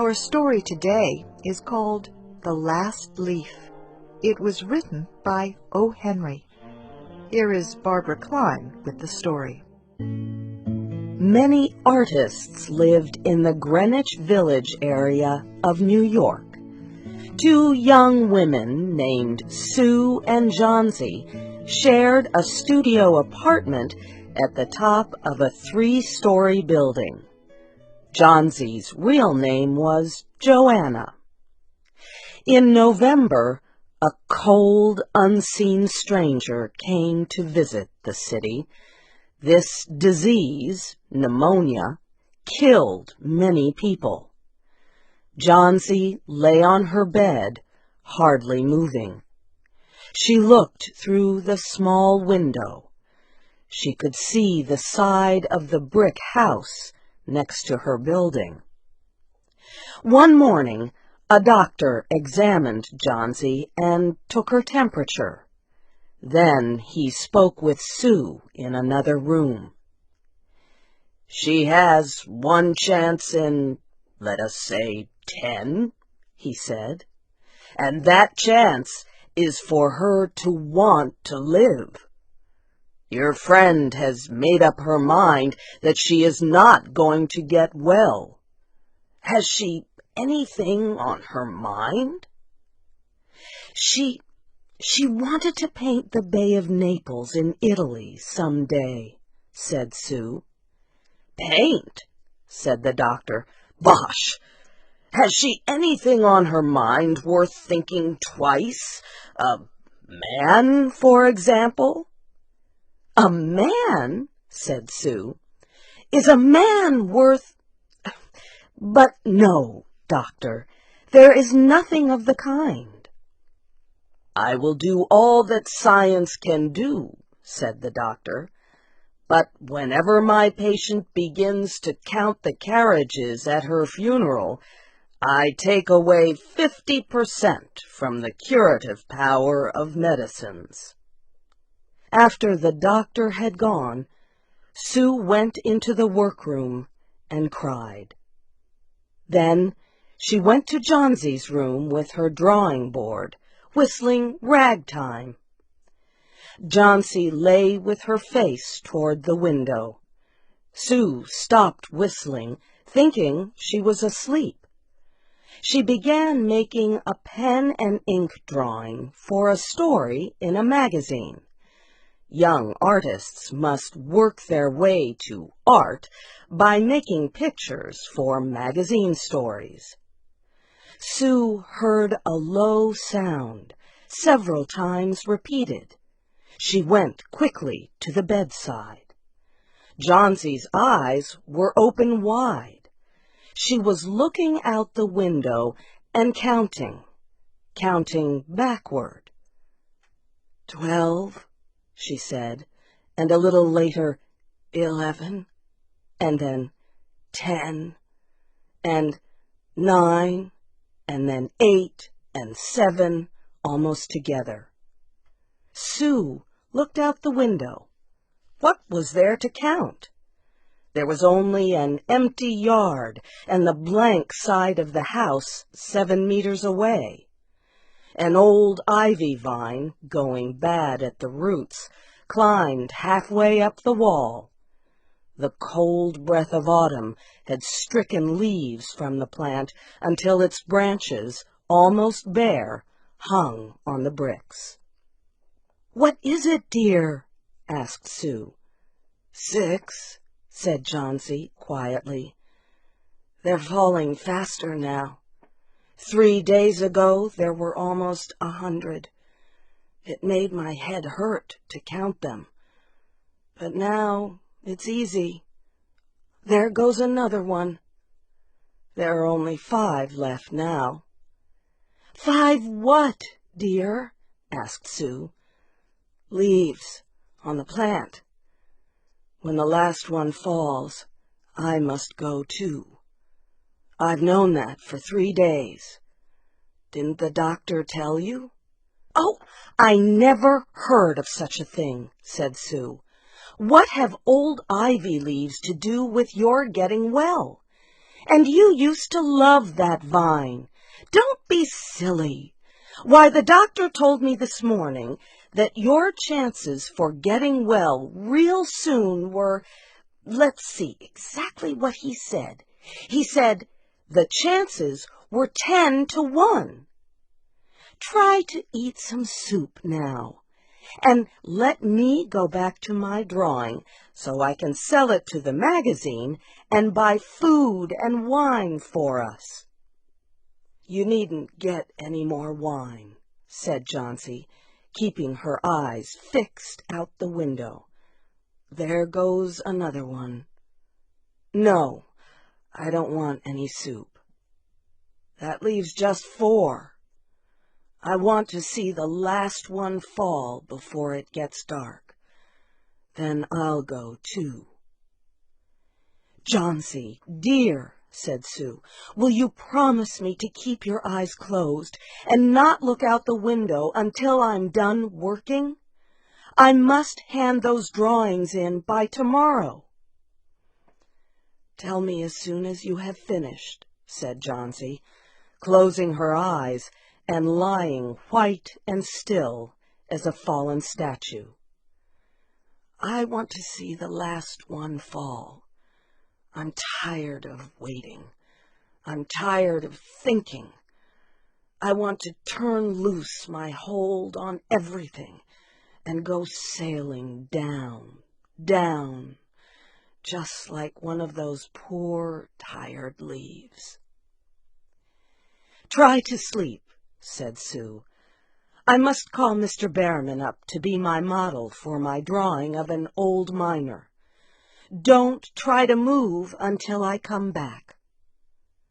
Our story today is called The Last Leaf. It was written by O. Henry. Here is Barbara Klein with the story. Many artists lived in the Greenwich Village area of New York. Two young women named Sue and Johnsy shared a studio apartment at the top of a 3-story building. Johnsy's real name was Joanna. In November, a cold, unseen stranger came to visit the city. This disease, pneumonia, killed many people. Johnsy lay on her bed, hardly moving. She looked through the small window. She could see the side of the brick house next to her building. One morning, a doctor examined Johnsy and took her temperature. Then he spoke with Sue in another room. "She has one chance in, let us say, 10, he said, "and that chance is for her to want to live. Your friend has made up her mind that she is not going to get well. Has she anything on her mind?" She wanted to paint the Bay of Naples in Italy some day," said Sue. "Paint?" said the doctor. "Bosh! Has she anything on her mind worth thinking twice? A man, for example?" "A man?" said Sue. "Is a man worth— But no, doctor, there is nothing of the kind." "I will do all that science can do," said the doctor, "but whenever my patient begins to count the carriages at her funeral, I take away 50% from the curative power of medicines." After the doctor had gone, Sue went into the workroom and cried. Then she went to Johnsy's room with her drawing board, whistling ragtime. Johnsy lay with her face toward the window. Sue stopped whistling, thinking she was asleep. She began making a pen and ink drawing for a story in a magazine. Young artists must work their way to art by making pictures for magazine stories. Sue heard a low sound, several times repeated. She went quickly to the bedside. Johnsy's eyes were open wide. She was looking out the window and counting backward. 12, she said, and a little later, 11, and then 10, and 9, and then 8 and 7, almost together. Sue looked out the window. What was there to count? There was only an empty yard and the blank side of the house 7 meters away. An old ivy vine, going bad at the roots, climbed halfway up the wall. The cold breath of autumn had stricken leaves from the plant until its branches, almost bare, hung on the bricks. "What is it, dear?" asked Sue. 6, said Johnsy quietly. "They're falling faster now. 3 days ago there were almost 100. It made my head hurt to count them. But now it's easy. There goes another one. There are only 5 left now." "5 what, dear?" asked Sue. "Leaves on the plant. When the last one falls, I must go too. I've known that for 3 days. Didn't the doctor tell you?" "Oh, I never heard of such a thing," said Sue. "What have old ivy leaves to do with your getting well? And you used to love that vine. Don't be silly. Why, the doctor told me this morning that your chances for getting well real soon were, let's see exactly what he said. He said the chances were 10 to 1. Try to eat some soup now, and let me go back to my drawing so I can sell it to the magazine and buy food and wine for us. You needn't get any more wine, said Johnsy, keeping her eyes fixed out the window. There goes another one. No, I don't want any soup. That leaves just 4. I want to see the last one fall before it gets dark. Then I'll go too. Johnsy, dear, said Sue, will you promise me to keep your eyes closed and not look out the window until I'm done working? I must hand those drawings in by tomorrow. Tell me as soon as you have finished, said Johnsy, closing her eyes and lying white and still as a fallen statue. I want to see the last one fall. I'm tired of waiting. I'm tired of thinking. I want to turn loose my hold on everything and go sailing down, down, just like one of those poor, tired leaves. Try to sleep, said Sue. I must call Mr. Behrman up to be my model for my drawing of an old miner. Don't try to move until I come back.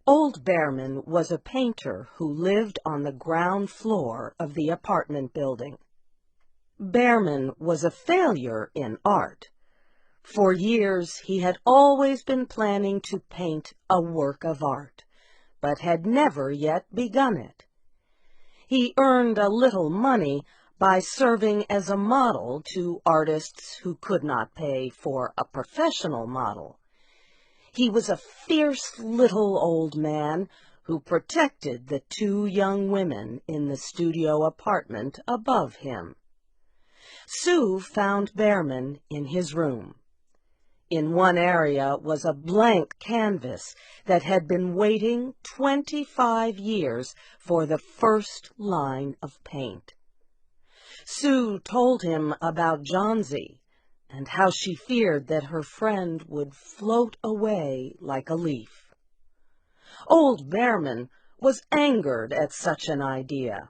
Old Behrman was a painter who lived on the ground floor of the apartment building. Behrman was a failure in art. For years he had always been planning to paint a work of art, but had never yet begun it. He earned a little money by serving as a model to artists who could not pay for a professional model. He was a fierce little old man who protected the 2 young women in the studio apartment above him. Sue found Behrman in his room. In one area was a blank canvas that had been waiting 25 years for the first line of paint. Sue told him about Johnsy and how she feared that her friend would float away like a leaf. Old Behrman was angered at such an idea.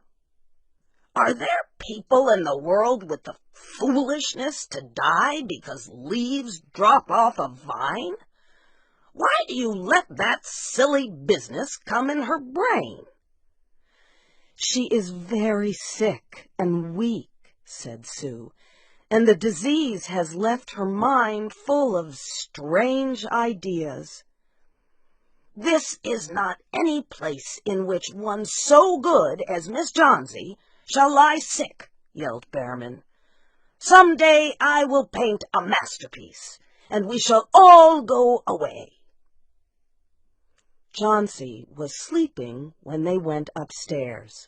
Are there people in the world with the foolishness to die because leaves drop off a vine? Why do you let that silly business come in her brain? She is very sick and weak, said Sue, and the disease has left her mind full of strange ideas. This is not any place in which one so good as Miss Johnsy shall lie sick, yelled Behrman. Some day I will paint a masterpiece, and we shall all go away. Johnsy was sleeping when they went upstairs.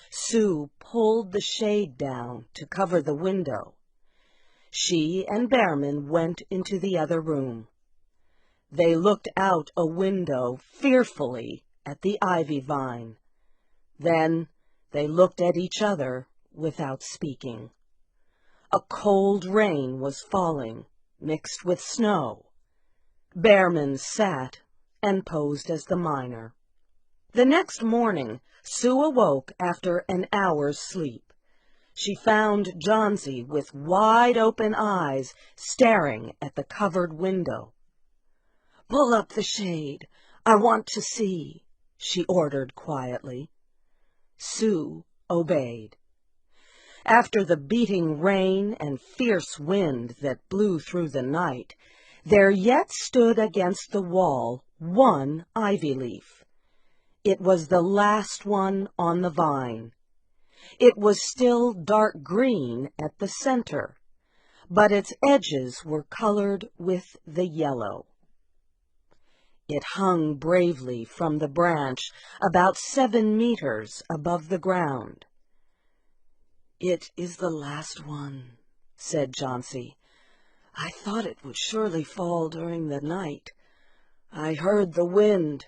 Sue pulled the shade down to cover the window. She and Behrman went into the other room. They looked out a window fearfully at the ivy vine. Then they looked at each other without speaking. A cold rain was falling, mixed with snow. Behrman sat and posed as the miner. The next morning, Sue awoke after an hour's sleep. She found Johnsy with wide-open eyes staring at the covered window. "Pull up the shade. I want to see," she ordered quietly. Sue obeyed. After the beating rain and fierce wind that blew through the night, there yet stood against the wall one ivy leaf. It was the last one on the vine. It was still dark green at the center, but its edges were colored with the yellow. It hung bravely from the branch about 7 meters above the ground. "It is the last one," said Jauncey. "I thought it would surely fall during the night. I heard the wind.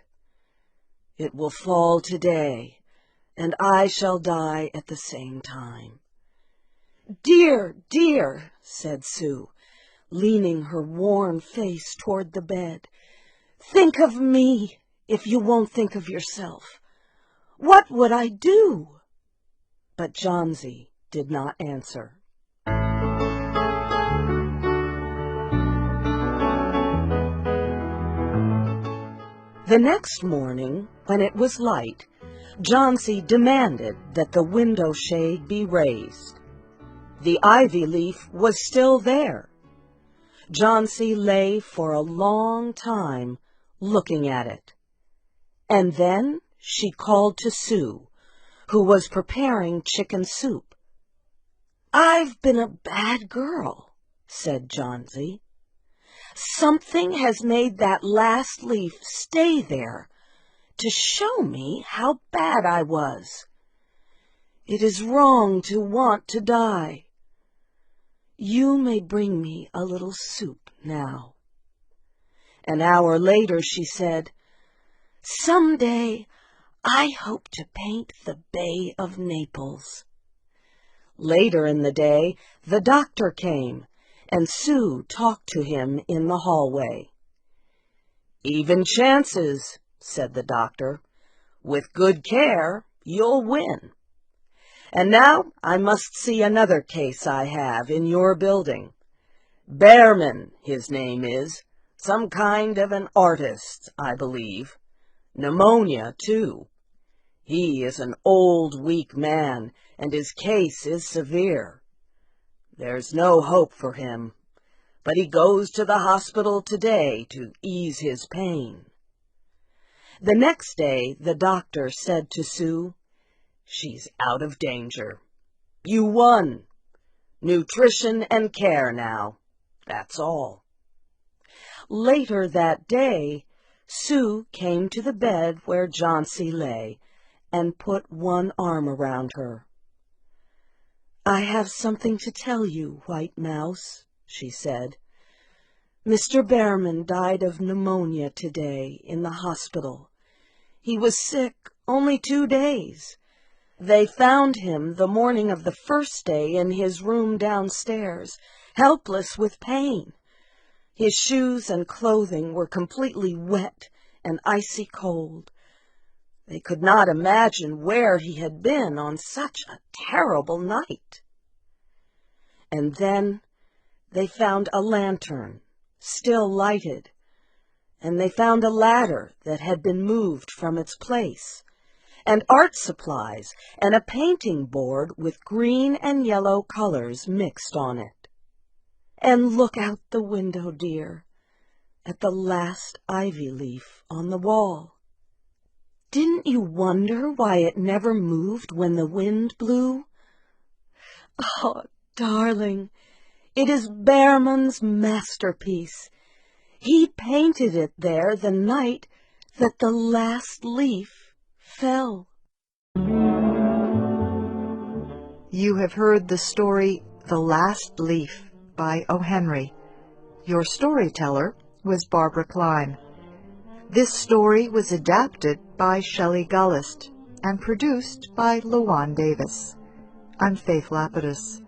It will fall today, and I shall die at the same time." "Dear, dear," said Sue, leaning her worn face toward the bed, "think of me if you won't think of yourself. What would I do?" But Jauncey did not answer. The next morning, when it was light, Jauncey demanded that the window shade be raised. The ivy leaf was still there. Jauncey lay for a long time looking at it. And then she called to Sue, who was preparing chicken soup. "I've been a bad girl," said Jauncey. "Something has made that last leaf stay there to show me how bad I was. It is wrong to want to die. You may bring me a little soup now." An hour later she said, "Some day I hope to paint the Bay of Naples." Later in the day the doctor came, and Sue talked to him in the hallway. "Even chances," said the doctor. "With good care, you'll win. And now I must see another case I have in your building. Behrman, his name is, some kind of an artist, I believe. Pneumonia, too. He is an old, weak man, and his case is severe. There's no hope for him, but he goes to the hospital today to ease his pain." The next day the doctor said to Sue, "She's out of danger. You won. Nutrition and care now. That's all." Later that day, Sue came to the bed where Jauncey lay and put one arm around her. "I have something to tell you, White Mouse," she said. "Mr. Behrman died of pneumonia today in the hospital. He was sick only 2 days. They found him the morning of the first day in his room downstairs, helpless with pain. His shoes and clothing were completely wet and icy cold. They could not imagine where he had been on such a terrible night. And then they found a lantern, still lighted, and they found a ladder that had been moved from its place, and art supplies and a painting board with green and yellow colors mixed on it. And look out the window, dear, at the last ivy leaf on the wall. Didn't you wonder why it never moved when the wind blew? Oh, darling, it is Behrman's masterpiece. He painted it there the night that the last leaf fell." You have heard the story The Last Leaf by O. Henry. Your storyteller was Barbara Klein. This story was adapted by Shelley Gullist and produced by Luan Davis. I'm Faith Lapidus.